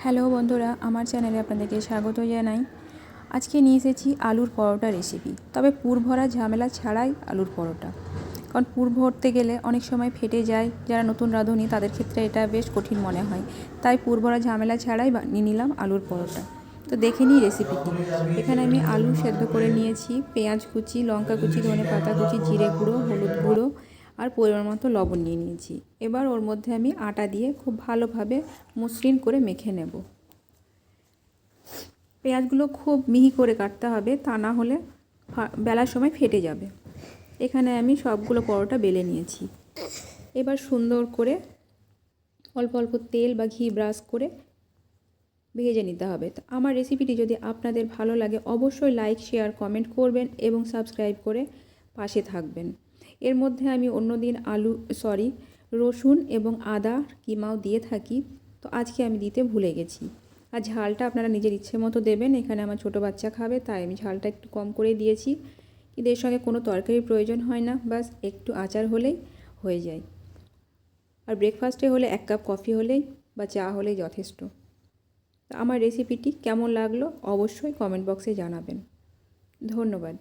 Hello বন্ধুরা, আমার চ্যানেলে আপনাদেরকে স্বাগত জানাই। আজকে নিয়ে এসেছি আলুর পরোটা রেসিপি, তবে পুর ভরা ঝামেলা ছাড়াই আলুর পরোটা। কারণ পুর ভরতে গেলে অনেক সময় ফেটে যায়, যারা নতুন রাঁধুনি তাদের ক্ষেত্রে এটা বেশ কঠিন মনে হয়। তাই পুর ভরা ঝামেলা ছাড়াই বানিয়ে নিলাম আলুর পরোটা। তো দেখে নিই রেসিপিটি। এখানে আমি আলু সেদ্ধ করে নিয়েছি, পেঁয়াজ কুচি, লঙ্কা কুচি, ধনেপাতা কুচি, জিরে গুঁড়ো, হলুদ গুঁড়ো আর পরিমাণ মতো লবণ নিয়ে নিয়েছি। এবার ওর মধ্যে আমি আটা দিয়ে খুব ভালোভাবে মসৃণ করে মেখে নেব। পেঁয়াজগুলো খুব মিহি করে কাটতে হবে, তা না হলে বেলার সময় ফেটে যাবে। এখানে আমি সবগুলো পরোটা বেলে নিয়েছি। এবার সুন্দর করে অল্প অল্প তেল বা ঘি ব্রাশ করে ভেজে নিতে হবে। তো আমার রেসিপিটি যদি আপনাদের ভালো লাগে অবশ্যই লাইক, শেয়ার, কমেন্ট করবেন এবং সাবস্ক্রাইব করে পাশে থাকবেন। এর মধ্যে আমি অন্যদিন রসুন এবং আদা কিমাও দিয়ে থাকি, তো আজকে আমি দিতে ভুলে গেছি। আর ঝালটা আপনারা নিজের ইচ্ছে মতো দেবেন। এখানে আমার ছোটো বাচ্চা খাবে, তাই আমি ঝালটা একটু কম করে দিয়েছি। কিন্তু এর সঙ্গে কোনো তরকারির প্রয়োজন হয় না, বাস একটু আচার হলেই হয়ে যায়। আর ব্রেকফাস্টে হলে 1 কাপ কফি হলেই বা চা হলেই যথেষ্ট। আমার রেসিপিটি কেমন লাগলো অবশ্যই কমেন্ট বক্সে জানাবেন। ধন্যবাদ।